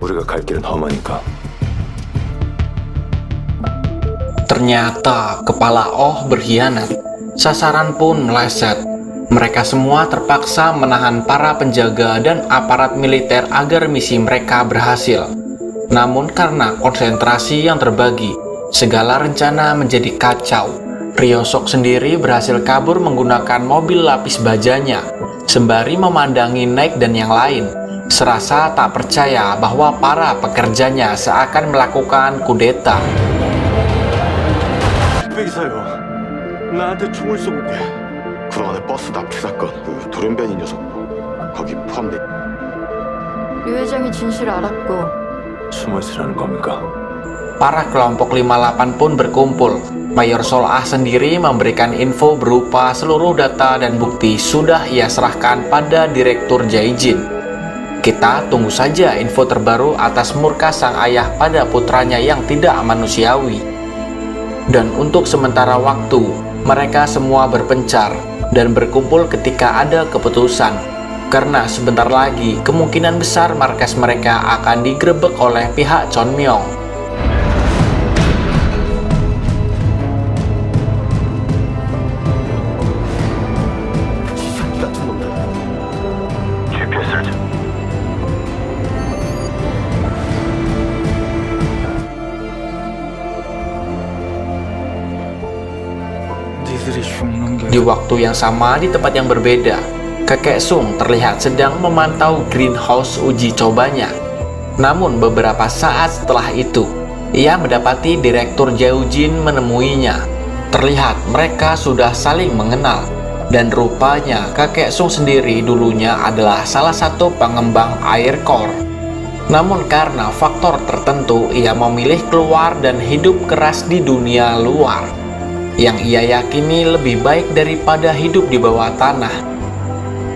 우리가 갈 길은 험하니까. Ternyata kepala Oh berkhianat. Sasaran pun meleset. Mereka semua terpaksa menahan para penjaga dan aparat militer agar misi mereka berhasil. Namun karena konsentrasi yang terbagi, segala rencana menjadi kacau. Ryosok sendiri berhasil kabur menggunakan mobil lapis bajanya, sembari memandangi Naik dan yang lain, serasa tak percaya bahwa para pekerjanya seakan melakukan kudeta. 백이사요. 나한테 총을 쏘고 그동안의 버스 납치 사건, 그 돌연변이 녀석 거기 포함돼. 류 회장이 진실을 알았고 숨어 있으라는 겁니까? Para kelompok 58 pun berkumpul. Mayor Solah sendiri memberikan info berupa seluruh data dan bukti sudah ia serahkan pada Direktur Jaijin. Kita tunggu saja info terbaru atas murka sang ayah pada putranya yang tidak manusiawi. Dan untuk sementara waktu, mereka semua berpencar dan berkumpul ketika ada keputusan. Karena sebentar lagi, kemungkinan besar markas mereka akan digerebek oleh pihak Chonmyong. GPS를 Di waktu yang sama di tempat yang berbeda, kakek Sung terlihat sedang memantau greenhouse uji cobanya. Namun beberapa saat setelah itu, ia mendapati Direktur Jaijin menemuinya. Terlihat mereka sudah saling mengenal, dan rupanya kakek Sung sendiri dulunya adalah salah satu pengembang air core. Namun karena faktor tertentu, ia memilih keluar dan hidup keras di dunia luar, yang ia yakini lebih baik daripada hidup di bawah tanah.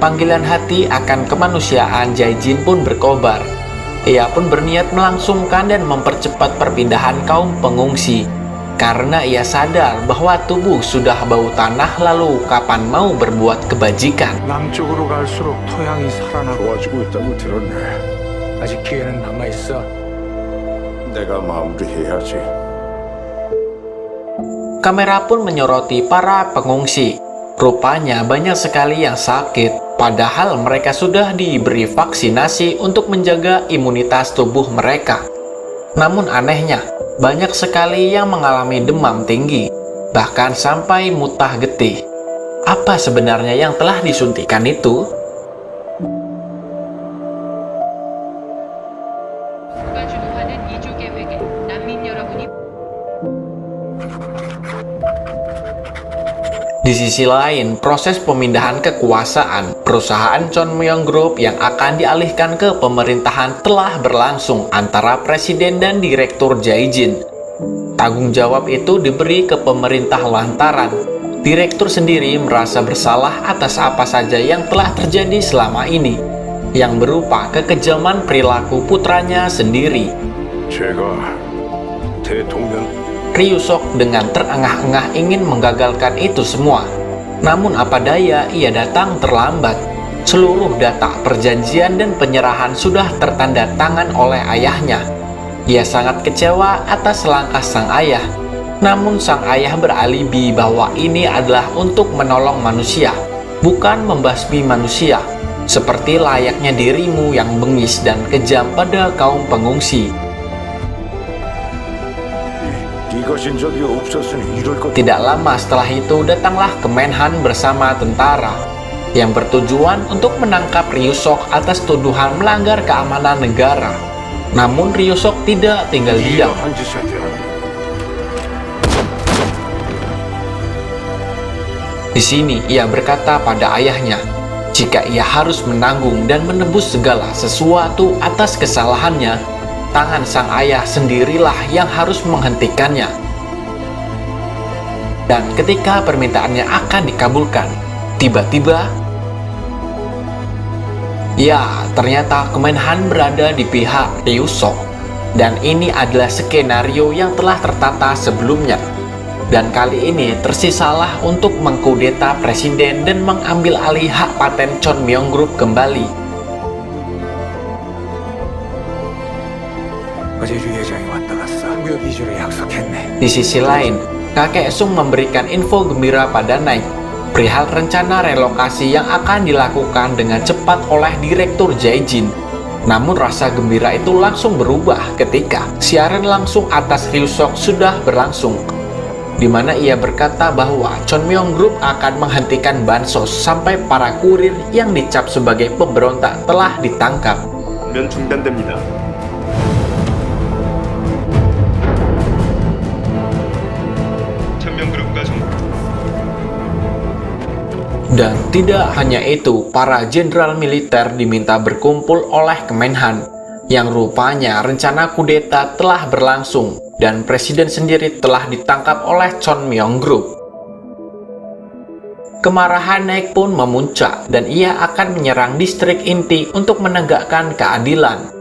Panggilan hati akan kemanusiaan Jaijin pun berkobar. Ia pun berniat melangsungkan dan mempercepat perpindahan kaum pengungsi, karena ia sadar bahwa tubuh sudah bau tanah, lalu kapan mau berbuat kebajikan. 남쪽으로 갈수록 토양이 살아나고 도와주고 있다고 들었네. 아직 기회는 남아있어. 내가 마무리해야지. Kamera pun menyoroti para pengungsi. Rupanya banyak sekali yang sakit, padahal mereka sudah diberi vaksinasi untuk menjaga imunitas tubuh mereka. Namun anehnya, banyak sekali yang mengalami demam tinggi, bahkan sampai muntah getih. Apa sebenarnya yang telah disuntikan itu? 국가 주도하는 이주 계획에 난민 여러분이 Di sisi lain, proses pemindahan kekuasaan perusahaan Chonmyong Group yang akan dialihkan ke pemerintahan telah berlangsung antara presiden dan direktur Jaijin. Tanggung jawab itu diberi ke pemerintah lantaran direktur sendiri merasa bersalah atas apa saja yang telah terjadi selama ini, yang berupa kekejaman perilaku putranya sendiri. 제가 대통령 Ryusok dengan terengah-engah ingin menggagalkan itu semua. Namun apa daya, ia datang terlambat. Seluruh data perjanjian dan penyerahan sudah tertanda tangan oleh ayahnya. Ia sangat kecewa atas langkah sang ayah. Namun sang ayah beralibi bahwa ini adalah untuk menolong manusia, bukan membasmi manusia, seperti layaknya dirimu yang bengis dan kejam pada kaum pengungsi. 이것인 적이 없었으니 이럴 것. Tidak lama setelah itu datanglah Kemenhan bersama tentara yang bertujuan untuk menangkap Ryusok atas tuduhan melanggar keamanan negara. Namun Ryusok tidak tinggal diam. 한 짓에 대한 Di sini ia berkata pada ayahnya, jika ia harus menanggung dan menebus segala sesuatu atas kesalahannya, tangan sang ayah sendirilah yang harus menghentikannya. Dan ketika permintaannya akan dikabulkan, tiba-tiba, ya, ternyata Kemenhan berada di pihak Ryusok. Dan ini adalah skenario yang telah tertata sebelumnya. Dan kali ini tersisalah untuk mengkudeta presiden dan mengambil alih hak paten Chonmyong Group kembali. 어제 류 회장이 왔다 갔어. 무역 이주를 약속했네. Di sisi lain, kakek Sung memberikan info gembira pada Naik perihal rencana relokasi yang akan dilakukan dengan cepat oleh Direktur Jae-jin. Namun rasa gembira itu langsung berubah ketika siaran langsung atas Ryusok sudah berlangsung, di mana ia berkata bahwa Chonmyoung Group akan menghentikan bansos sampai para kurir yang dicap sebagai pemberontak telah ditangkap. 면 중단됩니다. 천명그룹과 정 Dan tidak hanya itu, para jenderal militer diminta berkumpul oleh Kemenhan, yang rupanya rencana kudeta telah berlangsung dan presiden sendiri telah ditangkap oleh Chonmyoung Group. Kemarahan Naik pun memuncak dan ia akan menyerang distrik inti untuk menegakkan keadilan.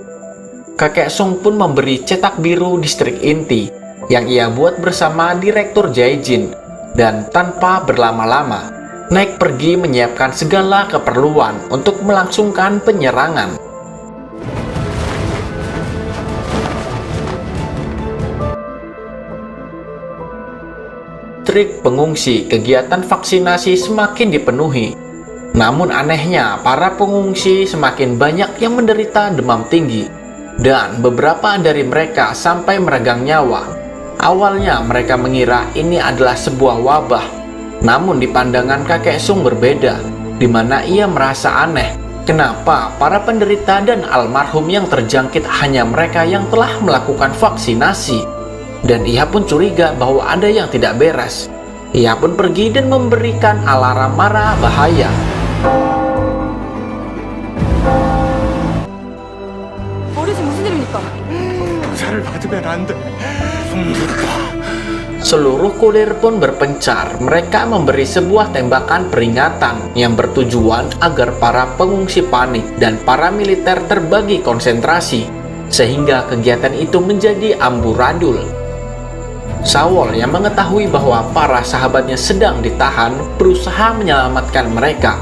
Kakek Sung pun memberi cetak biru distrik inti yang ia buat bersama Direktur Jae-jin, dan tanpa berlama-lama Naik pergi menyiapkan segala keperluan untuk melangsungkan penyerangan. Trik pengungsi, kegiatan vaksinasi semakin dipenuhi. Namun anehnya, para pengungsi semakin banyak yang menderita demam tinggi, dan beberapa dari mereka sampai meregang nyawa. Awalnya mereka mengira ini adalah sebuah wabah. Namun di pandangan kakek Sung berbeda, di mana ia merasa aneh kenapa para penderita dan almarhum yang terjangkit hanya mereka yang telah melakukan vaksinasi. Dan ia pun curiga bahwa ada yang tidak beres. Ia pun pergi dan memberikan alarm marah bahaya. 어르신 무슨 일입니까? 의사를 받으면 안 돼. 숨는다. Seluruh kurir pun berpencar. Mereka memberi sebuah tembakan peringatan yang bertujuan agar para pengungsi panik dan para militer terbagi konsentrasi, sehingga kegiatan itu menjadi amburadul. Sawol yang mengetahui bahwa para sahabatnya sedang ditahan berusaha menyelamatkan mereka.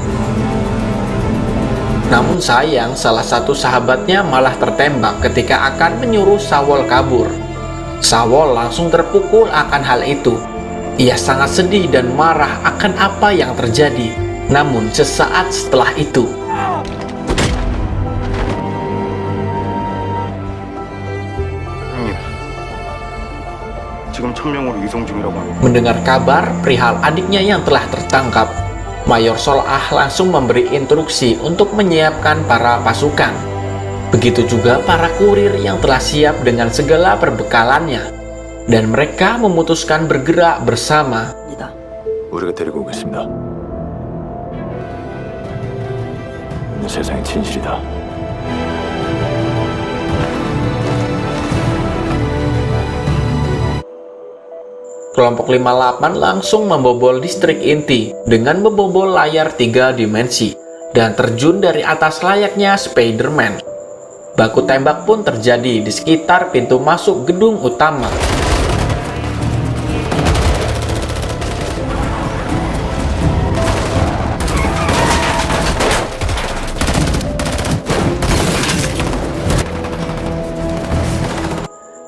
Namun sayang, salah satu sahabatnya malah tertembak ketika akan menyuruh Sawol kabur. Sawol langsung terpukul akan hal itu. Ia sangat sedih dan marah akan apa yang terjadi. Namun sesaat setelah itu, 형님, 지금 천명으로 이송 중이라고 합니다. mendengar kabar perihal adiknya yang telah tertangkap, Mayor Sol-ah langsung memberi instruksi untuk menyiapkan para pasukan. Begitu juga para kurir yang telah siap dengan segala perbekalannya, dan mereka memutuskan bergerak bersama. 우리가 데리고 오겠습니다. 오늘 세상의 진실이다. Kelompok 58 langsung membobol distrik inti dengan membobol layar 3 dimensi dan terjun dari atas layaknya Spider-Man. Baku tembak pun terjadi di sekitar pintu masuk gedung utama.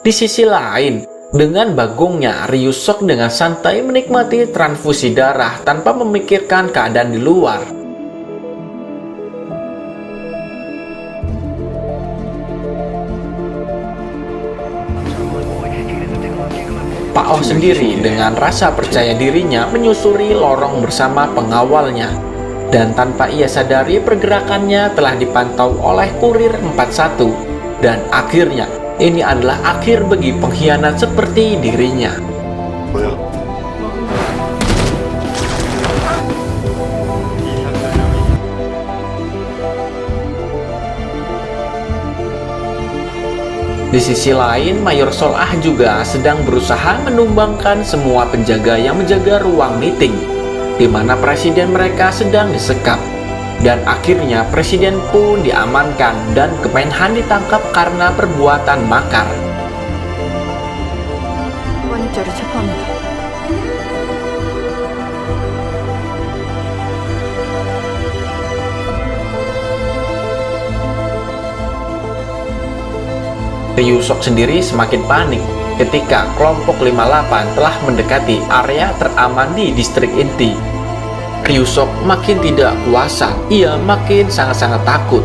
Di sisi lain, dengan bagongnya, Ryusok dengan santai menikmati transfusi darah tanpa memikirkan keadaan di luar. Pak Oh sendiri dengan rasa percaya dirinya menyusuri lorong bersama pengawalnya, dan tanpa ia sadari pergerakannya telah dipantau oleh kurir 41, dan akhirnya ini adalah akhir bagi pengkhianat seperti dirinya. 뭐야? Di sisi lain, Mayor Sol-ah juga sedang berusaha menumbangkan semua penjaga yang menjaga ruang meeting, di mana presiden mereka sedang disekap. Dan akhirnya presiden pun diamankan dan Kemenhan ditangkap karena perbuatan makar. 관입자를 체포합니다. Ryusok sendiri semakin panik ketika kelompok 58 telah mendekati area teraman di distrik inti. Ryusok makin tidak kuasa, ia makin sangat-sangat takut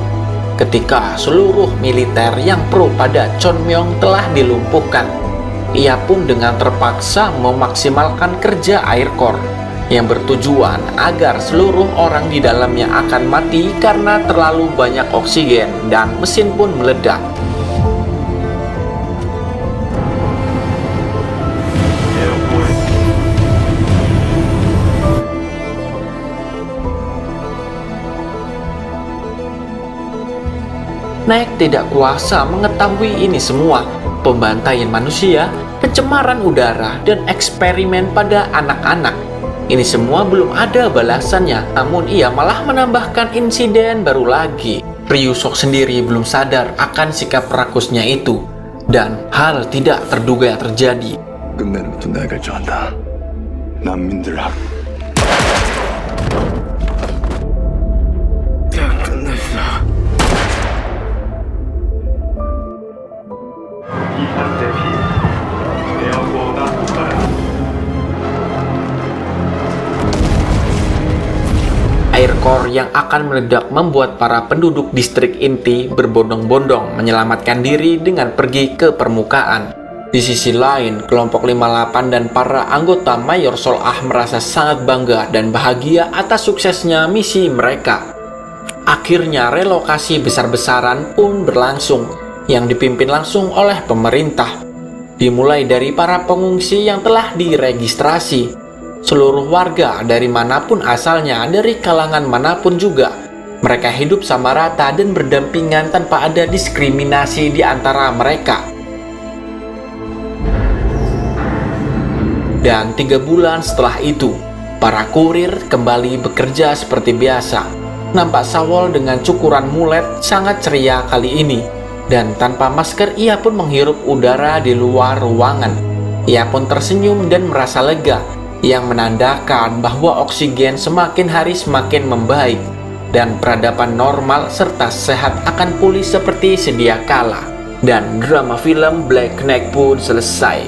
ketika seluruh militer yang pro pada Chonmyong telah dilumpuhkan. Ia pun dengan terpaksa memaksimalkan kerja air core yang bertujuan agar seluruh orang di dalamnya akan mati karena terlalu banyak oksigen dan mesin pun meledak. Naik tidak kuasa mengetahui ini semua, pembantaian manusia, pencemaran udara, dan eksperimen pada anak-anak. Ini semua belum ada balasannya, namun ia malah menambahkan insiden baru lagi. Ryusok sendiri belum sadar akan sikap rakusnya itu, dan hal tidak terduga terjadi. 끝내는부터 내가 결정한다. 난민들 학. 끝냈어. Air core yang akan meledak membuat para penduduk distrik inti berbondong-bondong menyelamatkan diri dengan pergi ke permukaan. Di sisi lain, kelompok 58 dan para anggota Mayor Sol-ah merasa sangat bangga dan bahagia atas suksesnya misi mereka. Akhirnya relokasi besar-besaran pun berlangsung, yang dipimpin langsung oleh pemerintah. Dimulai dari para pengungsi yang telah diregistrasi. Seluruh warga dari manapun asalnya, dari kalangan manapun juga, mereka hidup sama rata dan berdampingan tanpa ada diskriminasi di antara mereka. Dan 3 bulan setelah itu, para kurir kembali bekerja seperti biasa. Nampak Sawol dengan cukuran mulet sangat ceria kali ini, dan tanpa masker ia pun menghirup udara di luar ruangan. Ia pun tersenyum dan merasa lega, yang menandakan bahwa oksigen semakin hari semakin membaik dan peradaban normal serta sehat akan pulih seperti sedia kala. Dan drama film Black Knight pun selesai.